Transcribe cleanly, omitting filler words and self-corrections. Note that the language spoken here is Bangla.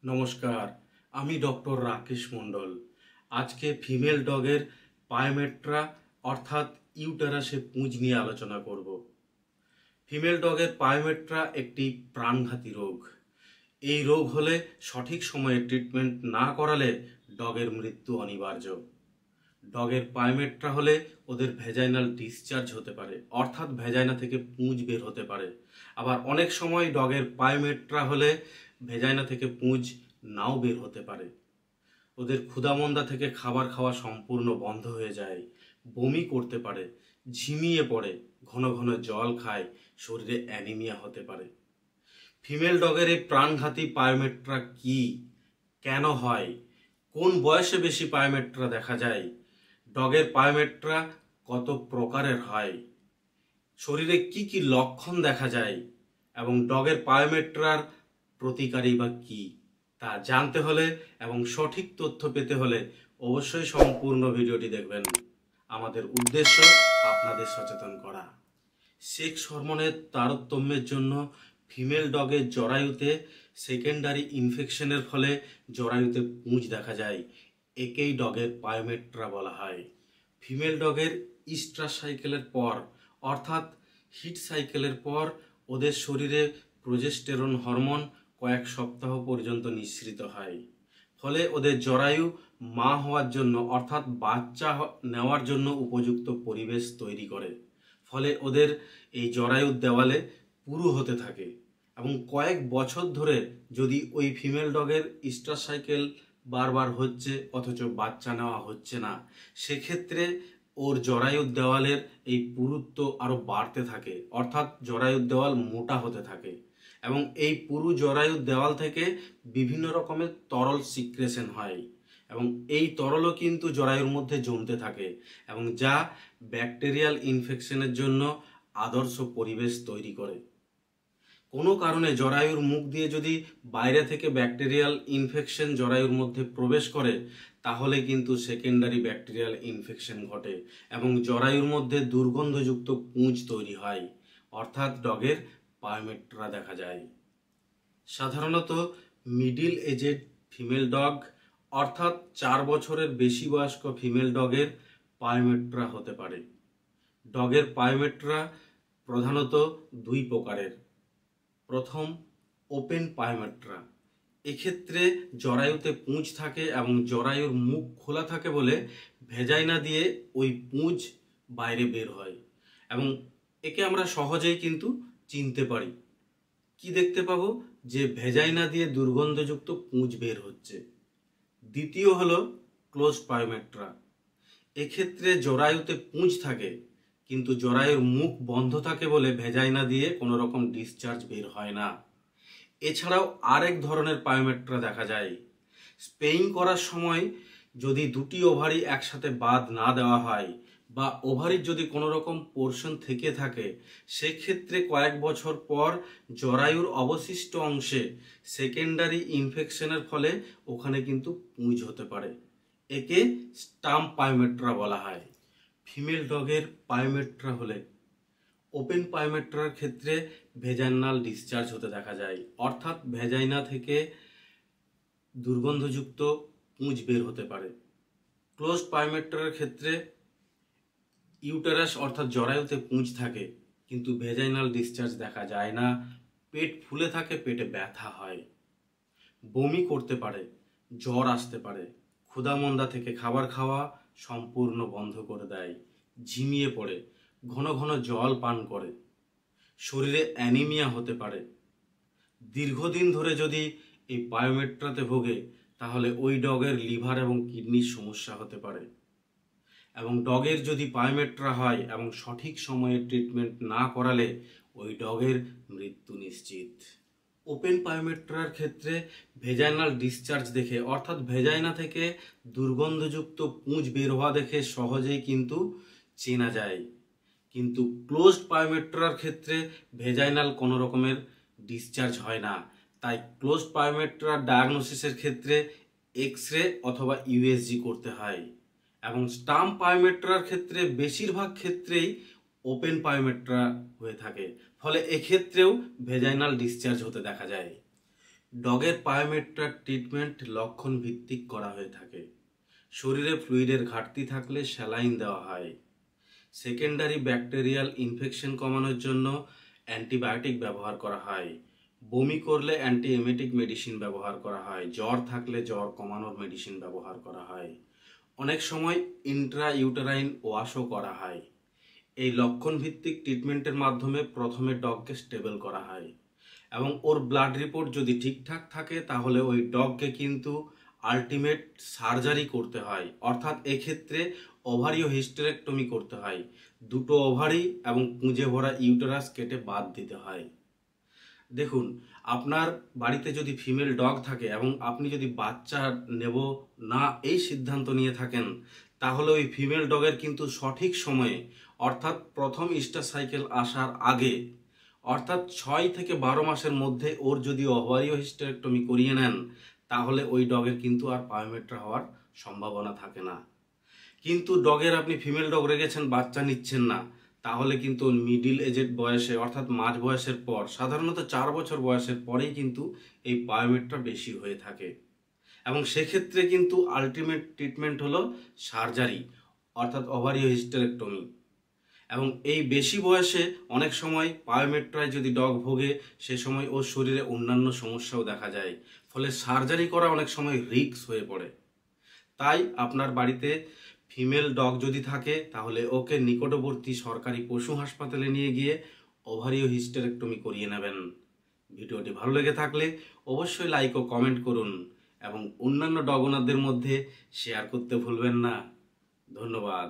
নমস্কার, আমি ডক্টর রাকেশ মণ্ডল। আজকে ফিমেল ডগের পায়োমেট্রা অর্থাৎ ইউটেরাসে পুঁজ নিয়ে আলোচনা করব। ফিমেল ডগের পায়োমেট্রা একটি প্রাণঘাতী রোগ। এই রোগ হলে সঠিক সময়ে ট্রিটমেন্ট না করালে ডগের মৃত্যু অনিবার্য। ডগের পায়োমেট্রা হলে ওদের ভেজাইনাল ডিসচার্জ হতে পারে, অর্থাৎ ভেজাইনা থেকে পুঁজ বের হতে পারে। আবার অনেক সময় ডগের পায়োমেট্রা হলে ভেজাইনা থেকে পুঁজ নাও বের হতে পারে। ওদের ক্ষুধামন্দা থেকে খাবার খাওয়া সম্পূর্ণ বন্ধ হয়ে যায়, বমি করতে পারে, ঝিমিয়ে পড়ে, ঘন ঘন জল খায়, শরীরে অ্যানিমিয়া হতে পারে। ফিমেল ডগের এই প্রাণঘাতী পায়োমেট্রা কি, কেন হয়, কোন বয়সে বেশি পায়োমেট্রা দেখা যায়, ডগের পায়োমেট্রা কত প্রকারের হয়, শরীরে কি কি লক্ষণ দেখা যায় এবং ডগের পায়োমেট্রার প্রতিকারী বা কি তা জানতে হলে এবং সঠিক তথ্য পেতে হলে অবশ্যই সম্পূর্ণ ভিডিওটি দেখবেন। আমাদের উদ্দেশ্য আপনাদের সচেতন করা। সেক্স হরমোনের তারতম্যের জন্য ফিমেল ডগের জরায়ুতে সেকেন্ডারি ইনফেকশনের ফলে জরায়ুতে পুঁজ দেখা যায়। একেই ডগের পায়োমেট্রা বলা হয়। ফিমেল ডগের ইস্ট্রাস সাইকেলের পর অর্থাৎ হিট সাইকেলের পর ওদের শরীরে প্রোজেস্টেরন হরমোন কয়েক সপ্তাহ পর্যন্ত নিঃসৃত হয়। ফলে ওদের জরায়ু মা হওয়ার জন্য অর্থাৎ বাচ্চা নেওয়ার জন্য উপযুক্ত পরিবেশ তৈরি করে। ফলে ওদের এই জরায়ুর দেওয়ালে পুরু হতে থাকে এবং কয়েক বছর ধরে যদি ওই ফিমেল ডগের ইস্ট্রাস সাইকেল বারবার হচ্ছে অথচ বাচ্চা নেওয়া হচ্ছে না, সেক্ষেত্রে ওর জরায়ুর দেওয়ালের এই পুরুত্ব আরও বাড়তে থাকে, অর্থাৎ জরায়ুর দেওয়াল মোটা হতে থাকে এবং এই পুরু জরায়ুর দেওয়াল থেকে বিভিন্ন রকমের তরল সিক্রেশন হয় এবং এই তরলও কিন্তু জরায়ুর মধ্যে জমতে থাকে এবং যা ব্যাকটেরিয়াল ইনফেকশনের জন্য আদর্শ পরিবেশ তৈরি করে। কোনো কারণে জরায়ুর মুখ দিয়ে যদি বাইরে থেকে ব্যাকটেরিয়াল ইনফেকশন জরায়ুর মধ্যে প্রবেশ করে তাহলে কিন্তু সেকেন্ডারি ব্যাকটেরিয়াল ইনফেকশন ঘটে এবং জরায়ুর মধ্যে দুর্গন্ধযুক্ত পুঁজ তৈরি হয়, অর্থাৎ ডগের পায়োমেট্রা দেখা যায়। সাধারণত মিডিল এজেড ফিমেল ডগ অর্থাৎ 4 বছরের বেশি বয়স্ক ফিমেল ডগের পায়োমেট্রা হতে পারে। ডগের পায়োমেট্রা প্রধানত দুই প্রকারের। প্রথম, ওপেন পায়োমেট্রা। এক্ষেত্রে জরায়ুতে পুঁজ থাকে এবং জরায়ুর মুখ খোলা থাকে বলে ভেজাইনা দিয়ে ওই পুঁজ বাইরে বের হয় এবং একে আমরা সহজেই কিন্তু চিনতে পারি। কি দেখতে পাবো? যে ভেজাইনা দিয়ে দুর্গন্ধযুক্ত পুঁজ বের হচ্ছে। দ্বিতীয় হলো ক্লোজ পায়োমেট্রা। এক্ষেত্রে জরায়ুতে পুঁজ থাকে কিন্তু জরায়ুর মুখ বন্ধ থাকে বলে ভেজাইনা দিয়ে কোনো রকম ডিসচার্জ বের হয় না। এছাড়াও আরেক ধরনের পায়োমেট্রা দেখা যায়। স্পেইং করার সময় যদি দুটি ওভারি একসাথে বাদ না দেওয়া হয় বা ওভারির যদি কোনো রকম পোর্শন থেকে থাকে, সেক্ষেত্রে কয়েক বছর পর জরায়ুর অবশিষ্ট অংশে সেকেন্ডারি ইনফেকশনের ফলে ওখানে কিন্তু পুঁজ হতে পারে। একে স্টাম্প পায়োমেট্রা বলা হয়। ফিমেল ডগের পায়োমেট্রা হলে ওপেন পায়োমেট্রার ক্ষেত্রে ভেজাইনাল ডিসচার্জ হতে দেখা যায়, অর্থাৎ ভেজাইনা থেকে দুর্গন্ধযুক্ত পুঁজ বের হতে পারে। ক্লোজ পায়োমেট্রার ক্ষেত্রে ইউটেরাস অর্থাৎ জরায়ুতে পুঁজ থাকে কিন্তু ভেজাইনাল ডিসচার্জ দেখা যায় না, পেট ফুলে থাকে, পেটে ব্যথা হয়, বমি করতে পারে, জ্বর আসতে পারে, ক্ষুধামন্দা থেকে খাবার খাওয়া সম্পূর্ণ বন্ধ করে দেয়, ঝিমিয়ে পড়ে, ঘন ঘন জল পান করে, শরীরে অ্যানিমিয়া হতে পারে। দীর্ঘদিন ধরে যদি এই পায়োমেট্রাতে ভোগে তাহলে ওই ডগের লিভার এবং কিডনির সমস্যা হতে পারে এবং ডগের যদি পায়োমেট্রা হয় এবং সঠিক সময়ে ট্রিটমেন্ট না করালে ওই ডগের মৃত্যু নিশ্চিত। ওপেন পায়োমেট্রার ক্ষেত্রে ভেজাইনাল ডিসচার্জ দেখে অর্থাৎ ভেজাইনা থেকে দুর্গন্ধযুক্ত পুঁজ বের হওয়া দেখে সহজেই কিন্তু চেনা যায়, কিন্তু ক্লোজড পায়োমেট্রার ক্ষেত্রে ভেজাইনাল কোনো রকমের ডিসচার্জ হয় না। তাই ক্লোজড পায়োমেট্রার ডায়াগনোসিসের ক্ষেত্রে এক্স রে অথবা ইউএসজি করতে হয় এবং স্টাম্প পায়োমেট্রার ক্ষেত্রে বেশিরভাগ ক্ষেত্রেই ওপেন পায়োমেট্রা হয়ে থাকে, ফলে এক্ষেত্রেও ভেজাইনাল ডিসচার্জ হতে দেখা যায়। ডগের পায়োমেট্রা ট্রিটমেন্ট লক্ষণ ভিত্তিক করা হয়ে থাকে। শরীরে ফ্লুইডের ঘাটতি থাকলে স্যালাইন দেওয়া হয়। সেকেন্ডারি ব্যাকটেরিয়াল ইনফেকশন কমানোর জন্য অ্যান্টিবায়োটিক ব্যবহার করা হয়। বমি করলে অ্যান্টিএমেটিক মেডিসিন ব্যবহার করা হয়। জ্বর থাকলে জ্বর কমানোর মেডিসিন ব্যবহার করা হয়। অনেক সময় ইন্ট্রা ইউটেরাইন ওয়াশও করা হয়। এই লক্ষণ ভিত্তিক ট্রিটমেন্টের মাধ্যমে প্রথমে ডগকে স্টেবল করা হয় এবং ওর ব্লাড রিপোর্ট যদি ঠিকঠাক থাকে তাহলে ওই ডগকে কিন্তু আলটিমেট সার্জারি করতে হয়, অর্থাৎ এক্ষেত্রে ওভারিও হিস্টেরেক্টমি করতে হয়। দুটো ওভারি এবং পুঁজে ভরা ইউটেরাস কেটে বাদ দিতে হয়। দেখুন, আপনার বাড়িতে যদি ফিমেল ডগ থাকে এবং আপনি যদি বাচ্চা নেব না এই সিদ্ধান্ত নিয়ে থাকেন, তাহলে ওই ফিমেল ডগের কিন্তু সঠিক সময়ে, অর্থাৎ প্রথম ইস্টার সাইকেল আসার আগে, অর্থাৎ 6 থেকে 12 মাসের মধ্যে ওর যদি ওভারিও হিস্টেরেক্টমি করিয়ে নেন, তাহলে ওই ডগের কিন্তু আর পায়োমেট্রা হওয়ার সম্ভাবনা থাকে না। কিন্তু ডগের আপনি ফিমেল ডগ রেখেছেন, বাচ্চা নিচ্ছেন না, তাহলে কিন্তু মিডিল এজেড বয়সে, অর্থাৎ মাঝ বয়সের পর, সাধারণত 4 বছর বয়সের পরেই কিন্তু এই পায়োমেট্রা বেশি হয়ে থাকে এবং সেক্ষেত্রে কিন্তু আলটিমেট ট্রিটমেন্ট হলো সার্জারি, অর্থাৎ ওভারিও হিস্টেরেক্টমি। এবং এই বেশি বয়সে অনেক সময় পায়োমেট্রায় যদি ডগ ভোগে, সে সময় ওর শরীরে অন্যান্য সমস্যাও দেখা যায়, ফলে সার্জারি করা অনেক সময় রিস্ক হয়ে পড়ে। তাই আপনার বাড়িতে ফিমেল ডগ যদি থাকে তাহলে ওকে নিকটবর্তী সরকারি পশু হাসপাতালে নিয়ে গিয়ে ওভারিও হিস্টেরেক্টমি করিয়ে নেবেন। ভিডিওটি ভালো লেগে থাকলে অবশ্যই লাইক ও কমেন্ট করুন এবং অন্যান্য ডগ ওনারদের মধ্যে শেয়ার করতে ভুলবেন না। ধন্যবাদ।